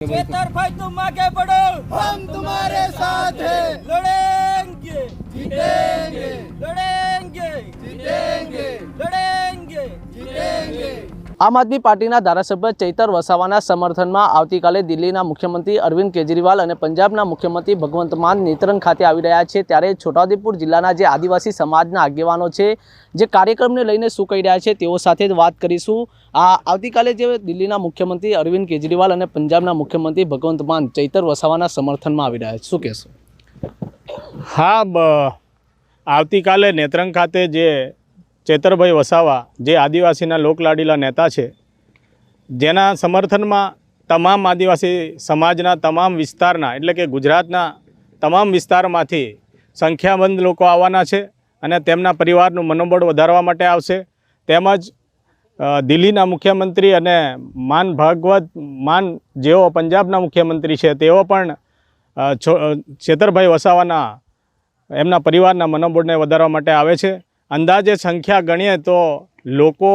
चेतर भाई तुम आगे बढ़ो, हम तुम्हारे साथ हैं, लड़ेंगे जीतेंगे लड़ेंगे जीतेंगे लड़ेंगे। जीतेंगे। આમ આદમી પાર્ટીના ધારાસભ્ય ચૈતર વસાવાના સમર્થનમાં આવતીકાલે દિલ્હીના મુખ્યમંત્રી અરવિંદ કેજરીવાલ અને પંજાબના મુખ્યમંત્રી ભગવંત માન નેત્રંગ ખાતે આવી રહ્યા છે। ત્યારે છોટાઉદેપુર જિલ્લાના જે આદિવાસી સમાજના આગેવાનો છે જે કાર્યક્રમને લઈને શું કહી રહ્યા છે તેઓ સાથે જ વાત કરીશું। આવતીકાલે જે દિલ્હીના મુખ્યમંત્રી અરવિંદ કેજરીવાલ અને પંજાબના મુખ્યમંત્રી ભગવંત માન ચૈતર વસાવાના સમર્થનમાં આવી રહ્યા છે, શું કહેશો? હા, આવતીકાલે નેત્રંગ ખાતે જે ચેતરભાઈ વસાવા જે આદિવાસીના લોકલાડીલા નેતા છે, જેના સમર્થનમાં તમામ આદિવાસી સમાજના તમામ વિસ્તારના એટલે કે ગુજરાતના તમામ વિસ્તારમાંથી સંખ્યાબંધ લોકો આવવાના છે અને તેમના પરિવારનું મનોબળ વધારવા માટે આવશે। તેમજ દિલ્હીના મુખ્યમંત્રી અને ભગવંત માન જેઓ પંજાબના મુખ્યમંત્રી છે તેઓ પણ ચેતરભાઈ વસાવાના એમના પરિવારના મનોબળને વધારવા માટે આવે છે। અંદાજે સંખ્યા ગણીએ તો લોકો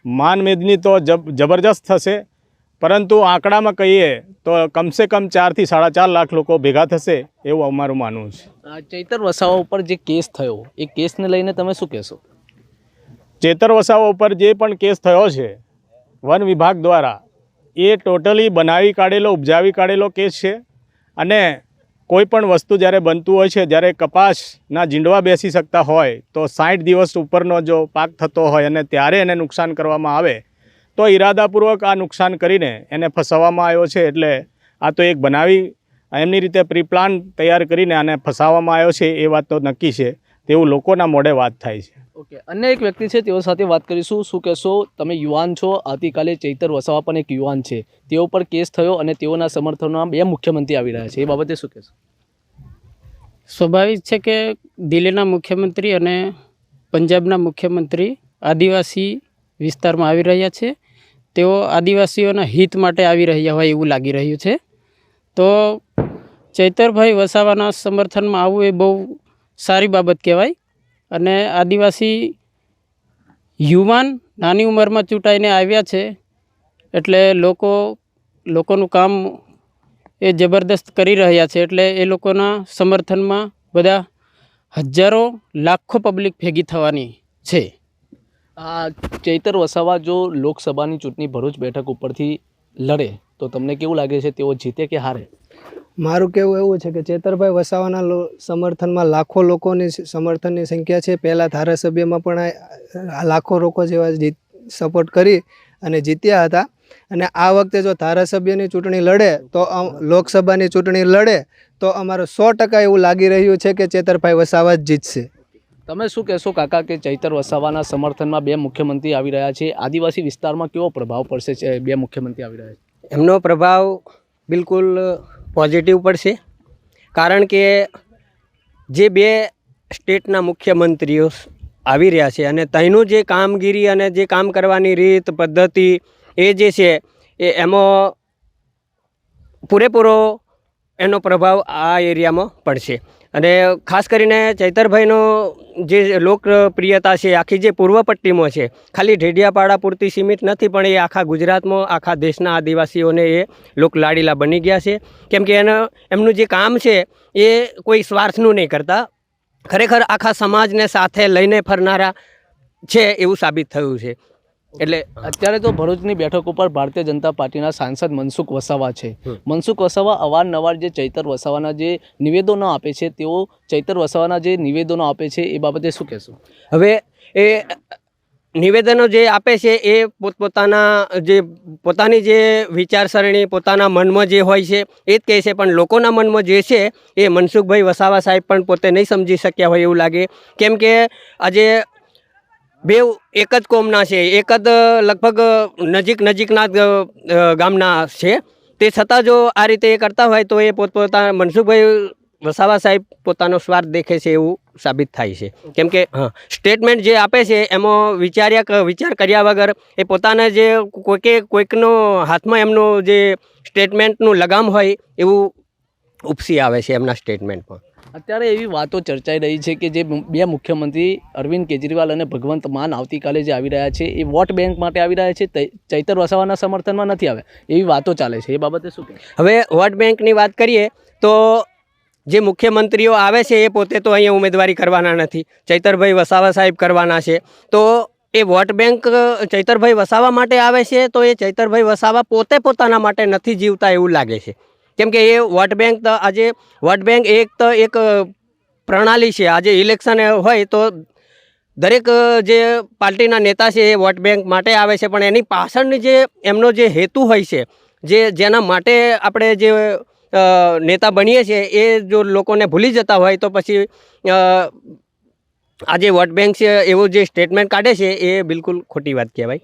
માનમેદની તો જબરજસ્ત થશે, પરંતુ આંકડામાં કહીએ તો કમસે કમ 4 થી 4.5 લાખ લોકો ભેગા થશે એવું અમારું માનવું છે। ચૈતર વસાવા ઉપર જે કેસ થયો એ કેસને લઈને તમે શું કહેશો? ચેતર વસાવા ઉપર જે પણ કેસ થયો છે વન વિભાગ દ્વારા એ ટોટલી બનાવી કાઢેલો ઉપજાવી કાઢેલો કેસ છે અને કોઈ પણ વસ્તુ જ્યારે બનતું હોય છે, જ્યારે કપાસના જીંડવા બેસી શકતા હોય તો 60 દિવસ ઉપરનો જો પાક થતો હોય અને ત્યારે એને નુકસાન કરવામાં આવે તો ઈરાદાપૂર્વક આ નુકસાન કરીને એને ફસાવવામાં આવ્યો છે। એટલે આ તો એક બનાવી એમની રીતે પ્રી-પ્લાન તૈયાર કરીને આને ફસાવવામાં આવ્યો છે એ વાત તો નક્કી છે, તેવું લોકોના મોઢે વાત થાય છે। ઓકે, અન્ય એક વ્યક્તિ છે તેઓ સાથે વાત કરીશું। શું કહેશો? તમે યુવાન છો, આવતીકાલે ચૈતર વસાવા પણ એક યુવાન છે, તેઓ પર કેસ થયો અને તેઓના સમર્થનમાં 2 મુખ્યમંત્રી આવી રહ્યા છે, એ બાબતે શું કહેશો? સ્વાભાવિક છે કે દિલ્હીના મુખ્યમંત્રી અને પંજાબના મુખ્યમંત્રી આદિવાસી વિસ્તારમાં આવી રહ્યા છે। તેઓ આદિવાસીઓના હિત માટે આવી રહ્યા હોય એવું લાગી રહ્યું છે। તો ચૈતરભાઈ વસાવાના સમર્થનમાં આવવું એ બહુ સારી બાબત કહેવાય અને આદિવાસી યુવાન નાની ઉંમરમાં ચૂંટાઈને આવ્યા છે એટલે લોકોનું કામ એ જબરદસ્ત કરી રહ્યા છે, એટલે એ લોકોના સમર્થનમાં બધા હજારો લાખો પબ્લિક ભેગી થવાની છે। ચૈતર વસાવા જો લોકસભાની ચૂંટણી ભરૂચ બેઠક ઉપરથી લડે તો તમને કેવું લાગે છે, તેઓ જીતે કે હારે? મારું કહેવું એવું છે કે ચેતરભાઈ વસાવાના સમર્થનમાં લાખો લોકોની સમર્થનની સંખ્યા છે। પહેલાં ધારાસભ્યમાં પણ લાખો લોકો જેવા સપોર્ટ કરી અને જીત્યા હતા અને આ વખતે જો ધારાસભ્યની ચૂંટણી લડે તો લોકસભાની ચૂંટણી લડે તો અમારું 100% એવું લાગી રહ્યું છે કે ચેતરભાઈ વસાવા જ જીતશે। તમે શું કહેશો કાકા કે ચૈતર વસાવાના સમર્થનમાં 2 મુખ્યમંત્રી આવી રહ્યા છે, આદિવાસી વિસ્તારમાં કેવો પ્રભાવ પડશે? 2 મુખ્યમંત્રી આવી રહ્યા છે, એમનો પ્રભાવ બિલકુલ પોઝિટિવ પડશે, કારણ કે જે 2 સ્ટેટના મુખ્યમંત્રીઓ આવી રહ્યા છે અને તેનું જે કામગીરી અને જે કામ કરવાની રીત પદ્ધતિ એ જે છે એમાં પૂરેપૂરો એનો પ્રભાવ આ એરિયામાં પડશે। અને ખાસ કરીને ચૈતરભાઈનો જે લોકપ્રિયતા છે આખી જે પૂર્વ પટ્ટીમાં છે, ખાલી ઢેડિયાપાડા પૂરતી સીમિત નથી પણ એ આખા ગુજરાતમાં આખા દેશના આદિવાસીઓને એ લોકલાડીલા બની ગયા છે, કેમ કે એમનું જે કામ છે એ કોઈ સ્વાર્થનું નહીં કરતા, ખરેખર આખા સમાજને સાથે લઈને ફરનારા છે એવું સાબિત થયું છે। એટલે અત્યારે તો ભરૂચની બેઠક ઉપર ભારતીય જનતા પાર્ટીના સાંસદ મનસુખ વસાવા છે। મનસુખ વસાવા અવારનવાર જે ચૈતર વસાવાના જે નિવેદનો આપે છે, તેઓ ચૈતર વસાવાના જે નિવેદનો આપે છે એ બાબતે શું કહેશો? હવે એ નિવેદનો જે આપે છે એ પોતાની જે વિચારસરણી પોતાના મનમાં જે હોય છે એ જ કહે છે, પણ લોકોના મનમાં જે છે એ મનસુખભાઈ વસાવા સાહેબ પણ પોતે નહીં સમજી શક્યા હોય એવું લાગે, કેમ કે આજે 2 એક જ કોમના છે, એક જ લગભગ નજીકના ગામના છે, તે છતાં જો આ રીતે એ કરતા હોય તો એ પોતપોતાના મનસુખભાઈ વસાવા સાહેબ પોતાનો સ્વાર્થ દેખે છે એવું સાબિત થાય છે। કેમ કે સ્ટેટમેન્ટ જે આપે છે એમાં વિચાર કર્યા વગર એ પોતાના જે કોઈકનો હાથમાં એમનો જે સ્ટેટમેન્ટનું લગામ હોય એવું ઉપસી આવે છે એમના સ્ટેટમેન્ટમાં। અત્યારે એવી વાતો ચર્ચાઈ રહી છે કે જે બે મુખ્યમંત્રી અરવિંદ કેજરીવાલ અને ભગવંત માન આવતીકાલે જે આવી રહ્યા છે એ વોટ બેંક માટે આવી રહ્યા છે, ચૈતર વસાવાના સમર્થનમાં નથી આવે એવી વાતો ચાલે છે. એ બાબતે શું કહે? હવે વોટ બેંકની વાત કરીએ તો જે મુખ્યમંત્રીઓ આવે છે એ પોતે તો અહીંયા ઉમેદવારી કરવાના નથી, ચૈતરભાઈ વસાવા સાહેબ કરવાના છે. તો એ વોટ બેંક ચૈતરભાઈ વસાવા માટે આવે છે તો એ ચૈતરભાઈ વસાવા પોતે પોતાના માટે નથી જીવતા એવું લાગે છે. કેમ કે એ વોટ બેંક તો આજે વોટ બેંક એક પ્રણાલી છે. આજે ઇલેક્શન હોય તો દરેક જે પાર્ટીના નેતા છે એ વોટ બેંક માટે આવે છે, પણ એની પાછળની જે એમનો જે હેતુ હોય છે, જેના માટે આપણે જે નેતા બનીએ છીએ એ જો લોકોને ભૂલી જતા હોય તો પછી આજે વોટ બેંક છે એવું જે સ્ટેટમેન્ટ કાઢે છે એ બિલકુલ ખોટી વાત કહેવાય.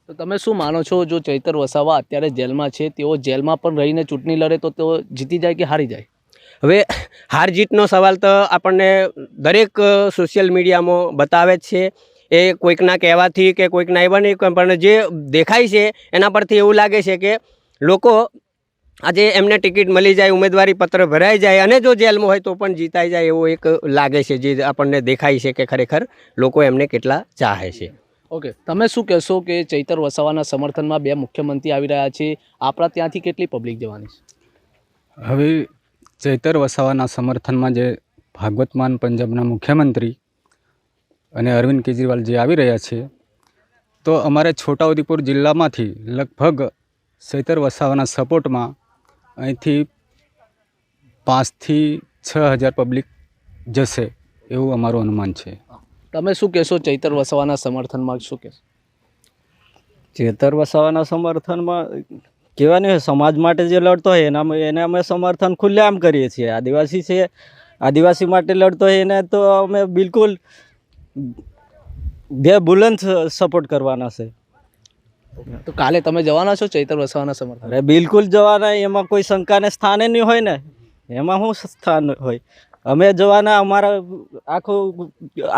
તો તમે શું માનો છો, જો ચૈતર વસાવા અત્યારે જેલમાં છે, તેઓ જેલમાં પણ રહીને ચૂંટણી લડે તો તેઓ જીતી જાય કે હારી જાય? હવે હાર જીતનો સવાલ તો આપણને દરેક સોશિયલ મીડિયામાં બતાવે જ છે. એ કોઈકના કહેવાથી કે કોઈકના એવા નહીં, પણ જે દેખાય છે એના પરથી એવું લાગે છે કે લોકો આજે એમને ટિકિટ મળી જાય, ઉમેદવારી પત્ર ભરાઈ જાય અને જો જેલમાં હોય તો પણ જીતાઈ જાય એવો એક લાગે છે, જે આપણને દેખાય છે કે ખરેખર લોકો એમને કેટલા ચાહે છે. ઓકે, તમે શું કહેશો કે ચૈતર વસાવાના સમર્થનમાં બે મુખ્યમંત્રી આવી રહ્યા છે, આપણા ત્યાંથી કેટલી પબ્લિક જવાની છે? હવે ચૈતર વસાવાના સમર્થનમાં જે ભાગવત માન પંજાબના મુખ્યમંત્રી અને અરવિંદ કેજરીવાલ જે આવી રહ્યા છે, તો અમારે છોટાઉદેપુર જિલ્લામાંથી લગભગ ચૈતર વસાવાના સપોર્ટમાં અહીંથી 5 થી 6 હજાર પબ્લિક જશે એવું અમારું અનુમાન છે. તમે શું કહેશો ચૈતર વસાવાના સમર્થનમાં? શું કહેશો? ચૈતર વસાવાના સમર્થનમાં કહેવાની હોય, સમાજ માટે જે લડતો હોય એને અમે સમર્થન ખુલ્લેઆમ કરીએ છીએ. આદિવાસી છે, આદિવાસી માટે લડતો હોય એને તો અમે બિલકુલ બે બુલંદ સપોર્ટ કરવાના છે. તો કાલે તમે જવાના છો ચૈતર વસાવાના સમર્થન? અરે બિલકુલ જવાના, એમાં કોઈ શંકાને સ્થાને નહીં હોય ને, એમાં શું સ્થાન હોય? અમે જવાના, અમારા આખો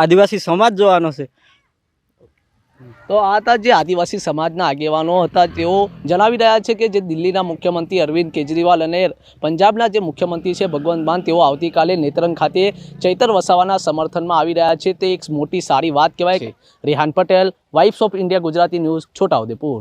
આદિવાસી સમાજ જવાનો છે. તો આ હતા જે આદિવાસી સમાજના આગેવાનો હતા, તેઓ જણાવી રહ્યા છે કે જે દિલ્હીના મુખ્યમંત્રી અરવિંદ કેજરીવાલ અને પંજાબના જે મુખ્યમંત્રી છે ભગવંત માન, તેઓ આવતીકાલે નેત્રંગ ખાતે ચૈતર વસાવાના સમર્થનમાં આવી રહ્યા છે. તે એક મોટી સારી વાત કહેવાય છે. Rehan Patel, vibes of India Gujarati news, Chhota Udepur.